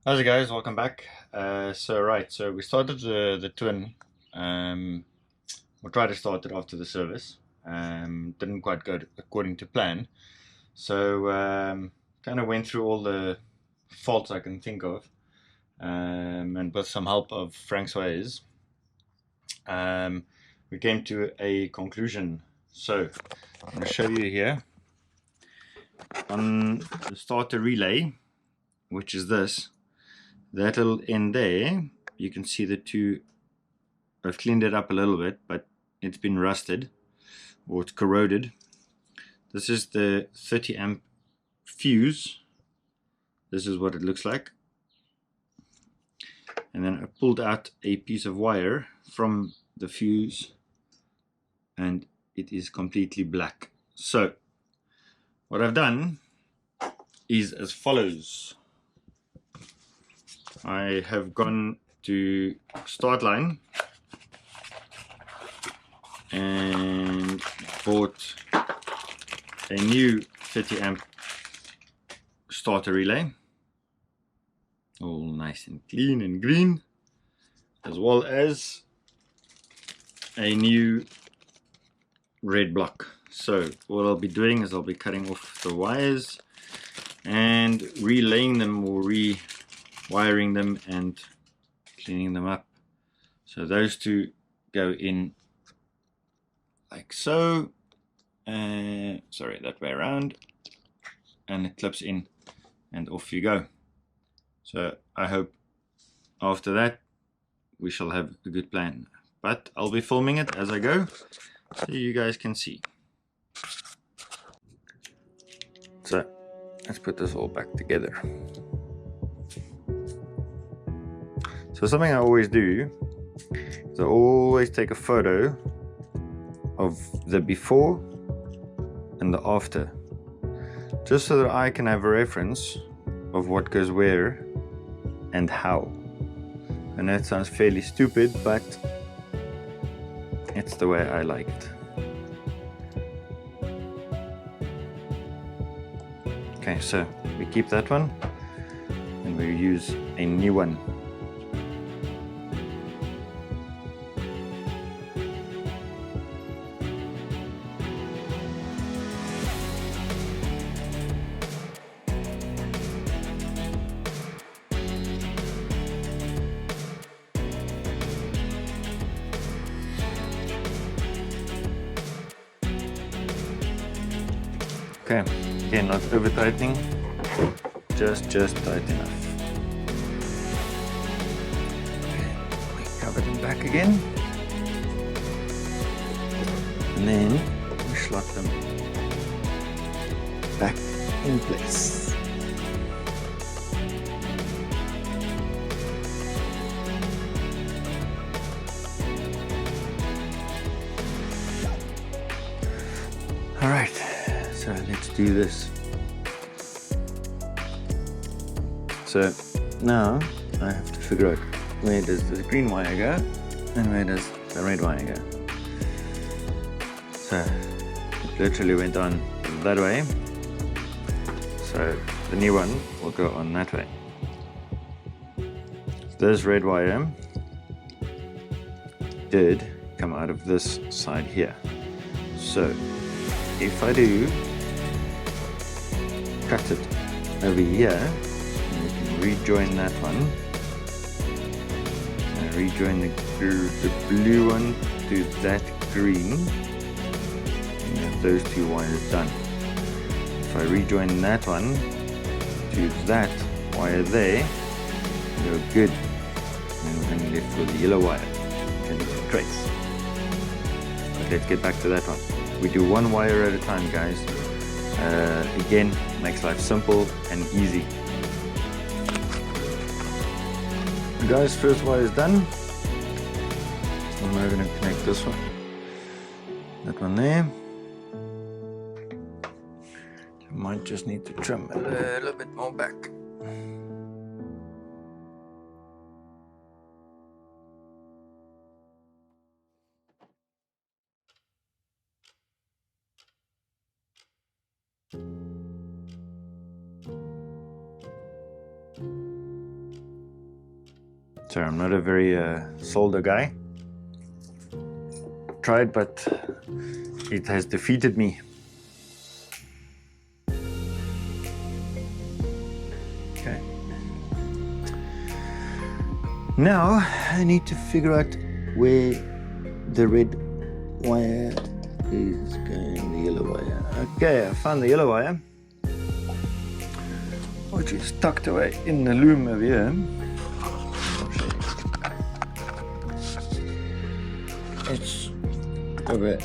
How's it guys? Welcome back. So we started the twin. We tried to start it after the service. Didn't quite go according to plan. So kind of went through all the faults I can think of, and with some help of Frank's ways, um, we came to a conclusion. So I'm going to show you here on the starter relay, which is this. That little end there, you can see the two. I've cleaned it up a little bit, but it's been rusted or it's corroded. This is the 30 amp fuse. This is what it looks like. And then I pulled out a piece of wire from the fuse and it is completely black. So what I've done is as follows. I have gone to start line and bought a new 30 amp starter relay, all nice and clean and green, as well as a new red block. So what I'll be doing is I'll be cutting off the wires and relaying them or rewiring them and cleaning them up. So those two go in like so, sorry, that way around, and it clips in and off you go. So I hope after that we shall have a good plan, but I'll be filming it as I go so you guys can see. So let's put this all back together. So something I always do is I always take a photo of the before and the after, just so that I can have a reference of what goes where and how. I know it sounds fairly stupid, but it's the way I like it. Okay, so we keep that one and we use a new one. Okay, again, not over tightening, just tight enough. Okay, we cover them back again, and then we slot them back in place. All right, so let's do this. So now I have to figure out where does the green wire go and where does the red wire go. So it literally went on that way, so the new one will go on that way. This red wire did come out of this side here. So if I do cut it over here, and we can rejoin that one and rejoin the blue one to that green, and have those two wires done. If I rejoin that one to that wire there, you're good, and we're only left with the yellow wire, which I need to trace. But let's get back to that one. We do one wire at a time, guys. Again, makes life simple and easy. Guys, first wire is done. I'm now going to connect this one, that one there. I might just need to trim a little bit more back. Sorry, I'm not a very solder guy. Tried, but it has defeated me. Okay. Now I need to figure out where the red wire is going, the yellow wire. Okay, I found the yellow wire, which is tucked away in the loom over here. It's over there.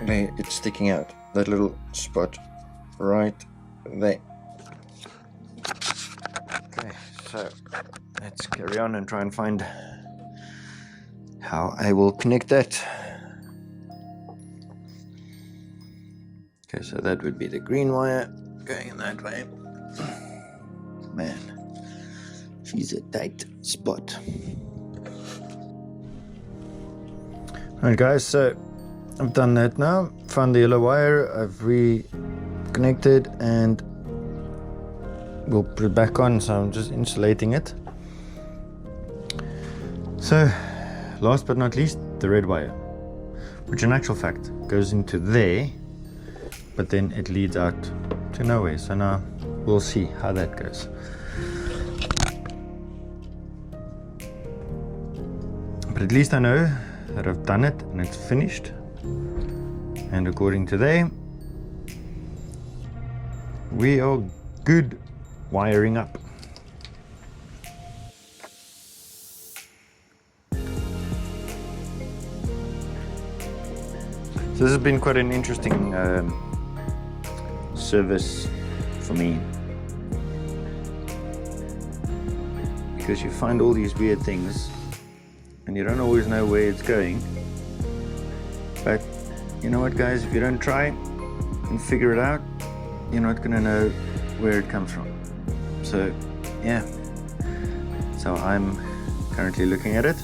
There, it's sticking out. That little spot right there. Okay, so let's carry on and try and find how I will connect that. Okay, so that would be the green wire going in that way. Man, she's a tight spot. Alright guys, so I've done that now. Found the yellow wire, I've reconnected and we'll put it back on, so I'm just insulating it. So last but not least, the red wire, which in actual fact goes into there, but then it leads out to nowhere. So now we'll see how that goes. But at least I know that I've done it and it's finished. And according to there, we are good wiring up. So this has been quite an interesting service for me, because you find all these weird things and you don't always know where it's going. But you know what guys, if you don't try and figure it out, you're not going to know where it comes from. So yeah, so I'm currently looking at it.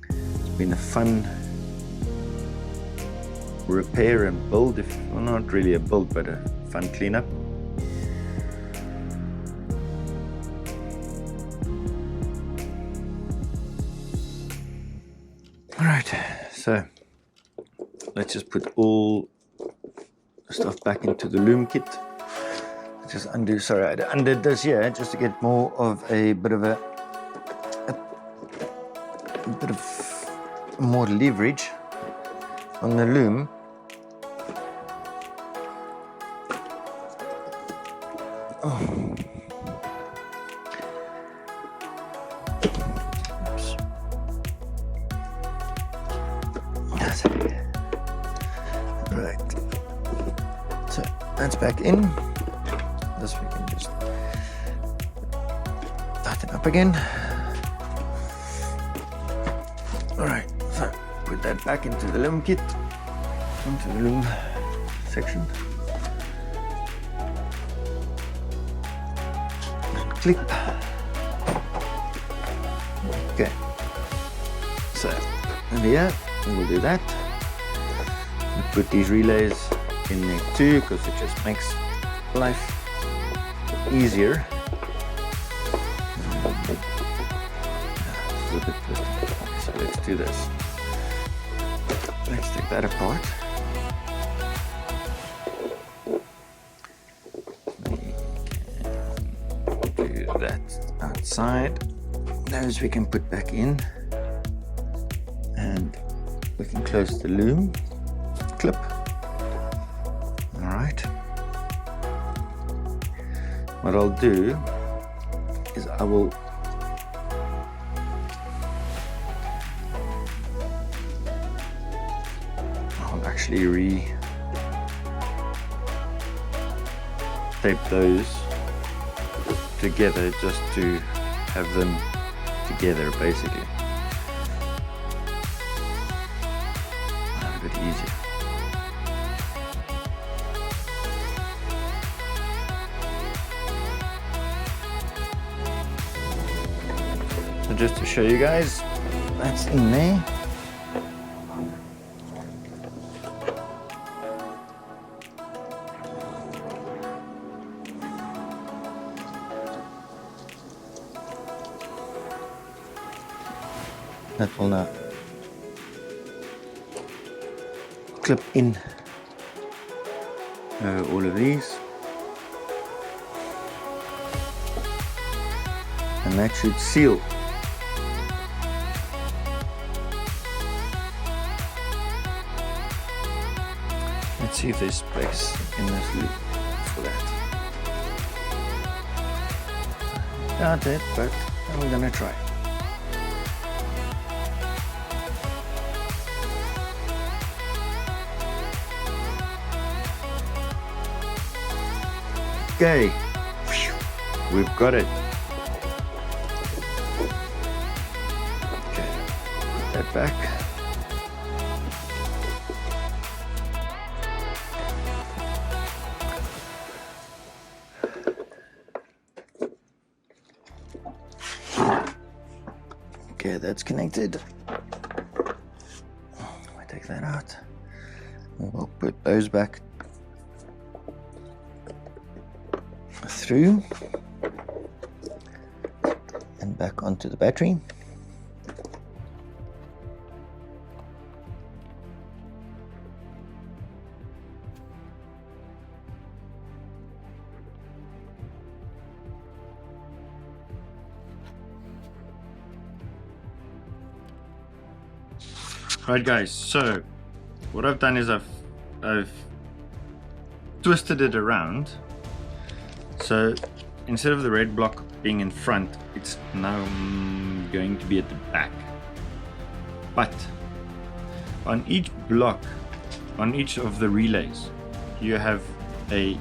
It's been a fun repair and build, well, not really a build, but a fun cleanup. All right, so let's just put all the stuff back into the loom kit. Just undo, sorry, I undid this here just to get more of a bit of more leverage on the loom. Oh. Oops. Right. So that's back in. This we can just tighten up again. Alright, so put that back into the loom kit, into the loom section. And click. Okay. So, and here, we'll do that. We'll put these relays in there too, because it just makes life easier. So let's do this. Let's take that apart. We can do that outside. Those we can put back in, and we can close the loom clip. All right. What I'll do is I'll actually re-tape those together just to have them together, basically. A bit easier. So just to show you guys, that's in there. that will now clip in all of these, and that should seal. Let's see if there's space in this loop for that. Doubt it, but I'm gonna try. Okay, we've got it. Okay, put that back. Okay, that's connected. I take that out. We'll put those back through and back onto the battery. Right guys, so what I've done is I've twisted it around, so instead of the red block being in front, it's now going to be at the back. But on each block, on each of the relays, you have a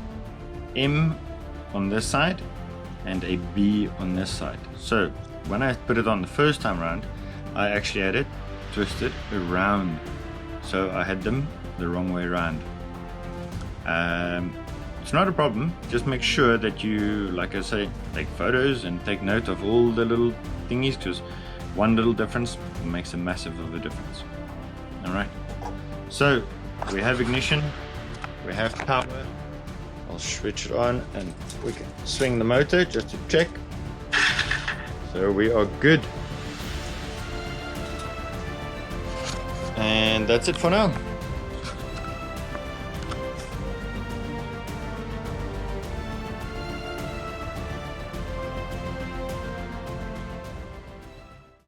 M on this side and a B on this side. So when I put it on the first time around, I actually had it twisted around, so I had them the wrong way around. It's not a problem, just make sure that you, like I say, take photos and take note of all the little thingies, because one little difference makes a massive of a difference. Alright, so we have ignition, we have power. I'll switch it on and we can swing the motor just to check. So we are good. And that's it for now.